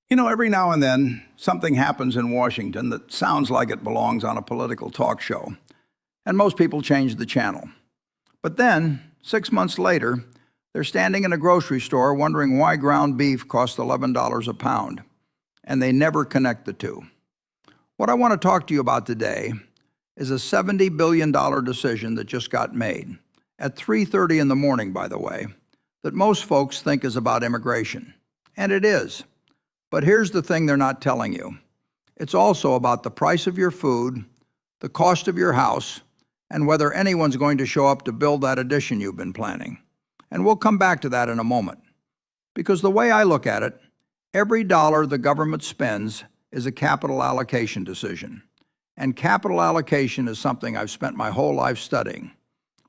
Every now and then, something happens in Washington that sounds like it belongs on a political talk show, and most people change the channel. But then, 6 months later, they're standing in a grocery store wondering why ground beef costs $11 a pound, and they never connect the two. What I want to talk to you about today is a $70 billion decision that just got made, at 3:30 in the morning, by the way, that most folks think is about immigration. And it is. But here's the thing they're not telling you. It's also about the price of your food, the cost of your house, and whether anyone's going to show up to build that addition you've been planning. And we'll come back to that in a moment. Because the way I look at it, every dollar the government spends is a capital allocation decision. And capital allocation is something I've spent my whole life studying.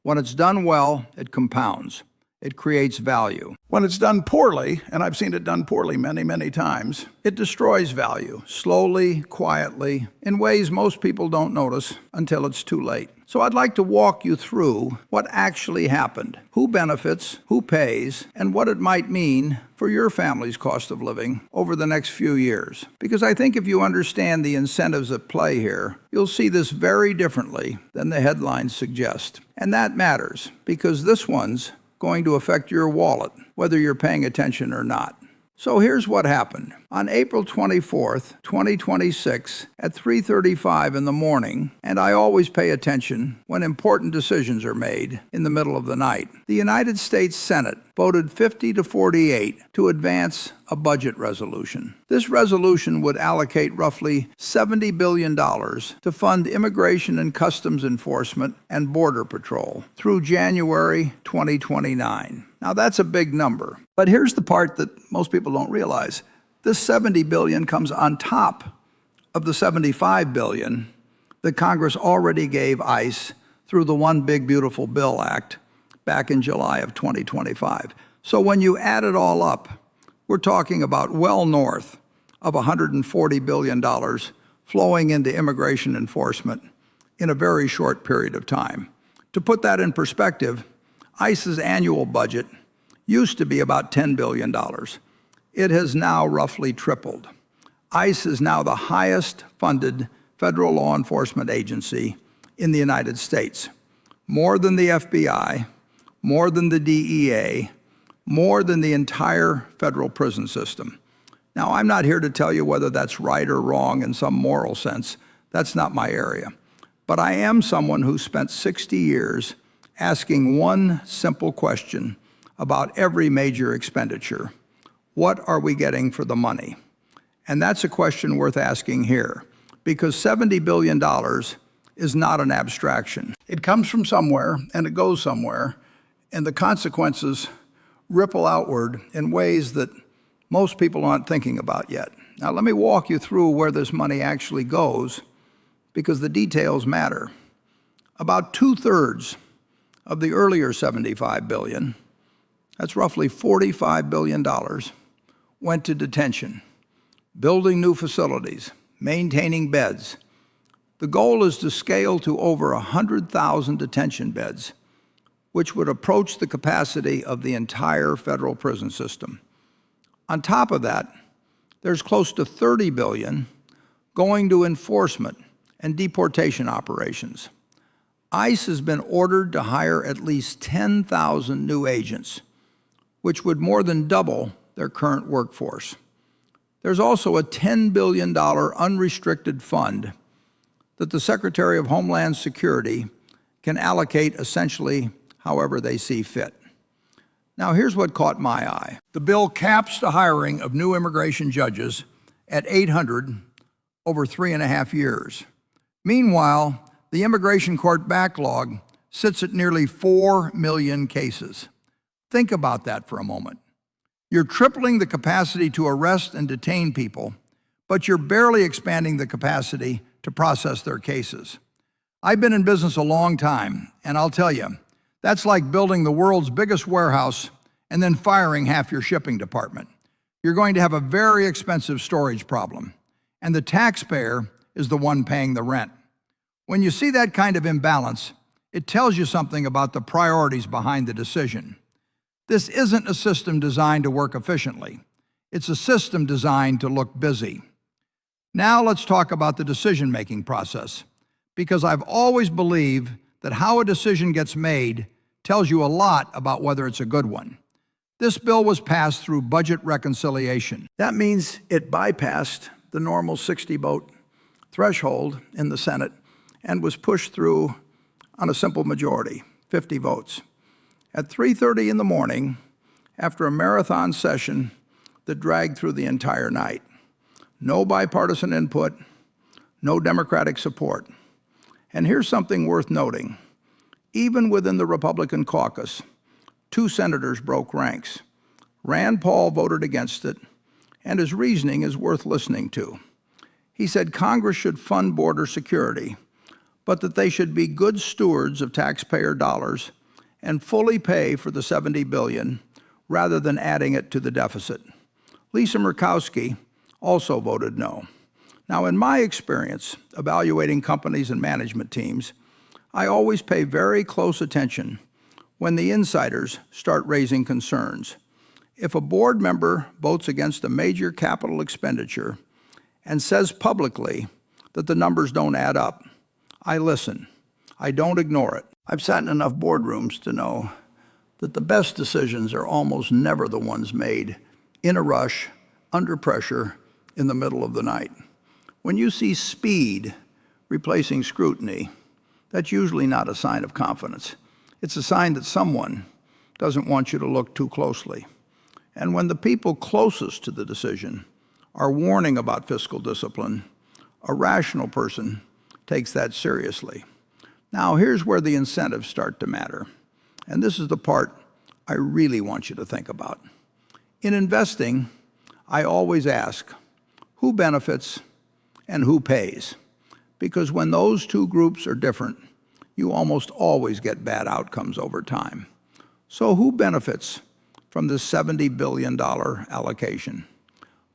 When it's done well, it compounds. It creates value. When it's done poorly, and I've seen it done poorly many, many times, it destroys value, slowly, quietly, in ways most people don't notice until it's too late. So I'd like to walk you through what actually happened, who benefits, who pays, and what it might mean for your family's cost of living over the next few years. Because I think if you understand the incentives at play here, you'll see this very differently than the headlines suggest. And that matters, because this one's going to affect your wallet, whether you're paying attention or not. So here's what happened. On April 24th, 2026, at 3:35 in the morning, and I always pay attention when important decisions are made in the middle of the night, the United States Senate voted 50-48 to advance a budget resolution. This resolution would allocate roughly $70 billion to fund immigration and customs enforcement and border patrol through January 2029. Now that's a big number. But here's the part that most people don't realize. This $70 billion comes on top of the $75 billion that Congress already gave ICE through the One Big Beautiful Bill Act back in July of 2025. So when you add it all up, we're talking about well north of $140 billion flowing into immigration enforcement in a very short period of time. To put that in perspective, ICE's annual budget used to be about $10 billion. It has now roughly tripled. ICE is now the highest funded federal law enforcement agency in the United States. More than the FBI, more than the DEA, more than the entire federal prison system. Now, I'm not here to tell you whether that's right or wrong in some moral sense. That's not my area. But I am someone who spent 60 years asking one simple question about every major expenditure. What are we getting for the money? And that's a question worth asking here, because $70 billion is not an abstraction. It comes from somewhere, and it goes somewhere, and the consequences ripple outward in ways that most people aren't thinking about yet. Now, let me walk you through where this money actually goes, because the details matter. About 2/3 of the earlier $75 billion, that's roughly $45 billion, went to detention, building new facilities, maintaining beds. The goal is to scale to over 100,000 detention beds, which would approach the capacity of the entire federal prison system. On top of that, there's close to $30 billion going to enforcement and deportation operations. ICE has been ordered to hire at least 10,000 new agents, which would more than double their current workforce. There's also a $10 billion unrestricted fund that the Secretary of Homeland Security can allocate essentially however they see fit. Now, here's what caught my eye. The bill caps the hiring of new immigration judges at 800 over 3.5 years. Meanwhile, the immigration court backlog sits at nearly 4 million cases. Think about that for a moment. You're tripling the capacity to arrest and detain people, but you're barely expanding the capacity to process their cases. I've been in business a long time, and I'll tell you, that's like building the world's biggest warehouse and then firing half your shipping department. You're going to have a very expensive storage problem, and the taxpayer is the one paying the rent. When you see that kind of imbalance, it tells you something about the priorities behind the decision. This isn't a system designed to work efficiently. It's a system designed to look busy. Now let's talk about the decision-making process, because I've always believed that how a decision gets made tells you a lot about whether it's a good one. This bill was passed through budget reconciliation. That means it bypassed the normal 60-vote threshold in the Senate and was pushed through on a simple majority, 50 votes. At 3:30 in the morning, after a marathon session that dragged through the entire night. No bipartisan input, no Democratic support. And here's something worth noting. Even within the Republican caucus, 2 senators broke ranks. Rand Paul voted against it, and his reasoning is worth listening to. He said Congress should fund border security, but that they should be good stewards of taxpayer dollars and fully pay for the $70 billion rather than adding it to the deficit. Lisa Murkowski also voted no. Now, in my experience evaluating companies and management teams, I always pay very close attention when the insiders start raising concerns. If a board member votes against a major capital expenditure and says publicly that the numbers don't add up, I listen. I don't ignore it. I've sat in enough boardrooms to know that the best decisions are almost never the ones made in a rush, under pressure, in the middle of the night. When you see speed replacing scrutiny, that's usually not a sign of confidence. It's a sign that someone doesn't want you to look too closely. And when the people closest to the decision are warning about fiscal discipline, a rational person takes that seriously. Now, here's where the incentives start to matter. And this is the part I really want you to think about. In investing, I always ask, who benefits and who pays? Because when those two groups are different, you almost always get bad outcomes over time. So who benefits from this $70 billion allocation?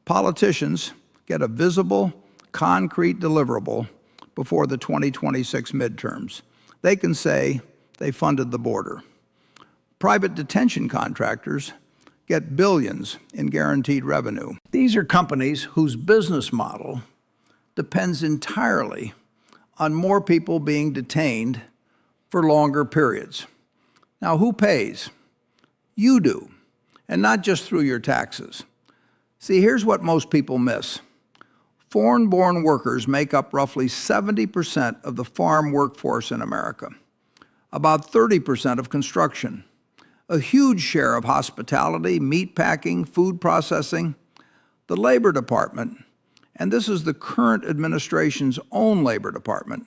Politicians get a visible, concrete deliverable before the 2026 midterms. They can say they funded the border. Private detention contractors get billions in guaranteed revenue. These are companies whose business model depends entirely on more people being detained for longer periods. Now, who pays? You do, and not just through your taxes. See, here's what most people miss. Foreign-born workers make up roughly 70% of the farm workforce in America, about 30% of construction, a huge share of hospitality, meat packing, food processing. The Labor Department, and this is the current administration's own Labor Department,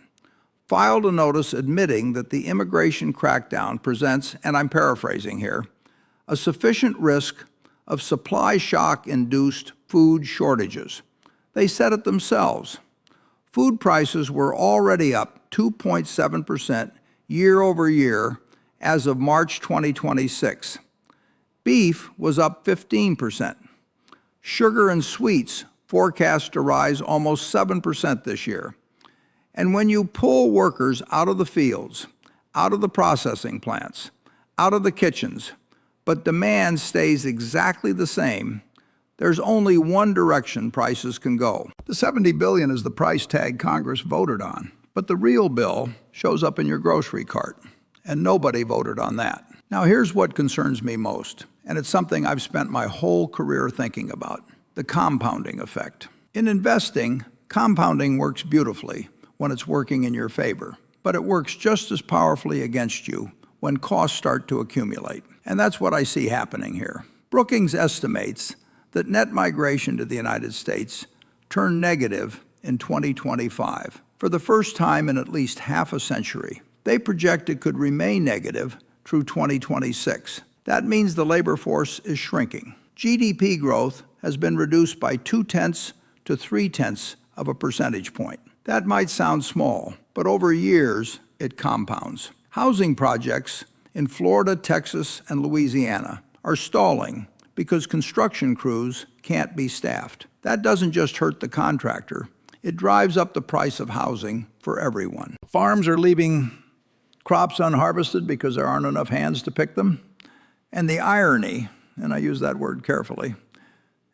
filed a notice admitting that the immigration crackdown presents, and I'm paraphrasing here, a sufficient risk of supply shock-induced food shortages. They said it themselves. Food prices were already up 2.7% year over year as of March 2026. Beef was up 15%. Sugar and sweets forecast to rise almost 7% this year. And when you pull workers out of the fields, out of the processing plants, out of the kitchens, but demand stays exactly the same, there's only one direction prices can go. The $70 billion is the price tag Congress voted on, but the real bill shows up in your grocery cart, and nobody voted on that. Now, here's what concerns me most, and it's something I've spent my whole career thinking about: the compounding effect. In investing, compounding works beautifully when it's working in your favor, but it works just as powerfully against you when costs start to accumulate. And that's what I see happening here. Brookings estimates that net migration to the United States turned negative in 2025, for the first time in at least half a century. They project it could remain negative through 2026. That means the labor force is shrinking. GDP growth has been reduced by 0.2 to 0.3 of a percentage point. That might sound small, but over years, it compounds. Housing projects in Florida, Texas, and Louisiana are stalling because construction crews can't be staffed. That doesn't just hurt the contractor. It drives up the price of housing for everyone. Farms are leaving crops unharvested because there aren't enough hands to pick them. And the irony, and I use that word carefully,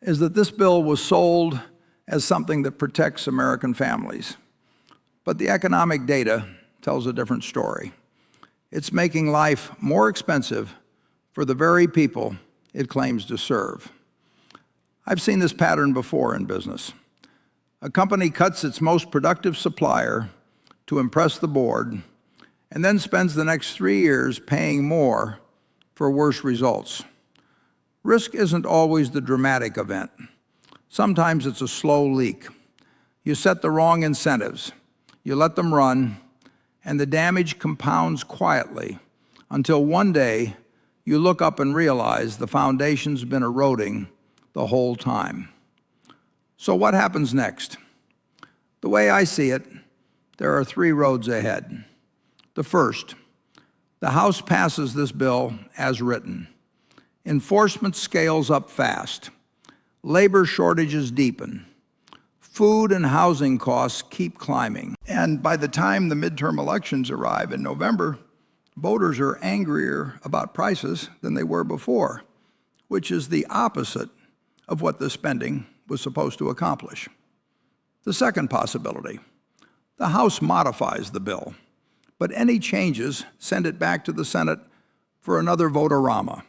is that this bill was sold as something that protects American families. But the economic data tells a different story. It's making life more expensive for the very people it claims to serve. I've seen this pattern before in business. A company cuts its most productive supplier to impress the board and then spends the next 3 years paying more for worse results. Risk isn't always the dramatic event. Sometimes it's a slow leak. You set the wrong incentives, you let them run, and the damage compounds quietly until one day you look up and realize the foundation's been eroding the whole time. So what happens next? The way I see it, there are 3 roads ahead. The first, the House passes this bill as written. Enforcement scales up fast. Labor shortages deepen. Food and housing costs keep climbing. And by the time the midterm elections arrive in November, voters are angrier about prices than they were before, which is the opposite of what the spending was supposed to accomplish. The second possibility, the House modifies the bill, but any changes send it back to the Senate for another vote-a-rama,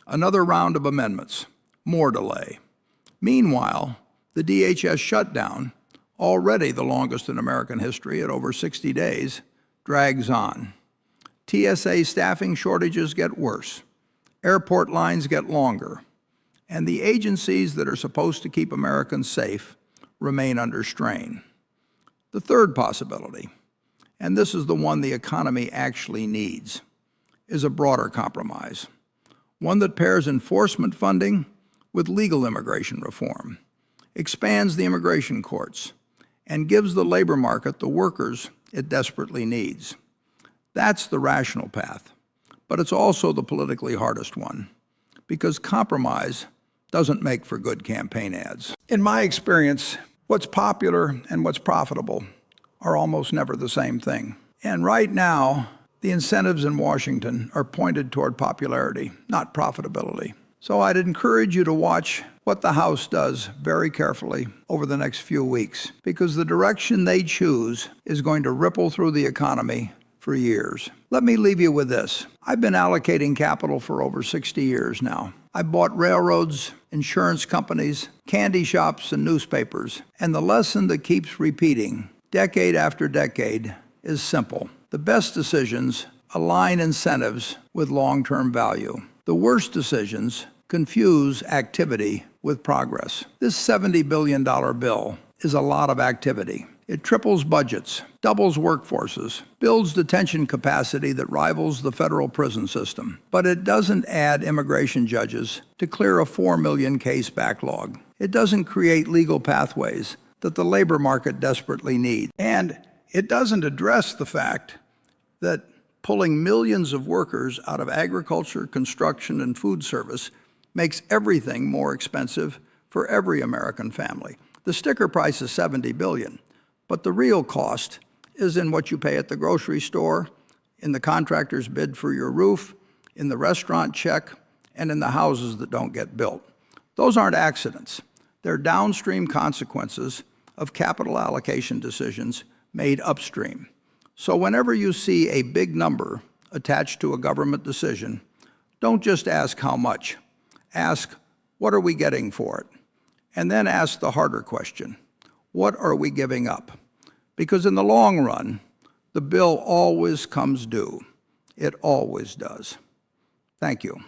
another round of amendments, more delay. Meanwhile, the DHS shutdown, already the longest in American history at over 60 days, drags on. TSA staffing shortages get worse. Airport lines get longer. And the agencies that are supposed to keep Americans safe remain under strain. The third possibility, and this is the one the economy actually needs, is a broader compromise, one that pairs enforcement funding with legal immigration reform, expands the immigration courts, and gives the labor market the workers it desperately needs. That's the rational path, but it's also the politically hardest one, because compromise doesn't make for good campaign ads. In my experience, what's popular and what's profitable are almost never the same thing. And right now, the incentives in Washington are pointed toward popularity, not profitability. So I'd encourage you to watch what the House does very carefully over the next few weeks, because the direction they choose is going to ripple through the economy for years. Let me leave you with this. I've been allocating capital for over 60 years now. I bought railroads, insurance companies, candy shops, and newspapers. And the lesson that keeps repeating, decade after decade, is simple. The best decisions align incentives with long-term value. The worst decisions confuse activity with progress. This $70 billion bill is a lot of activity. It triples budgets, doubles workforces, builds detention capacity that rivals the federal prison system. But it doesn't add immigration judges to clear a 4 million case backlog. It doesn't create legal pathways that the labor market desperately needs. And it doesn't address the fact that pulling millions of workers out of agriculture, construction, and food service makes everything more expensive for every American family. The sticker price is $70 billion. But the real cost is in what you pay at the grocery store, in the contractor's bid for your roof, in the restaurant check, and in the houses that don't get built. Those aren't accidents. They're downstream consequences of capital allocation decisions made upstream. So whenever you see a big number attached to a government decision, don't just ask how much. Ask, what are we getting for it? And then ask the harder question. What are we giving up? Because in the long run, the bill always comes due. It always does. Thank you.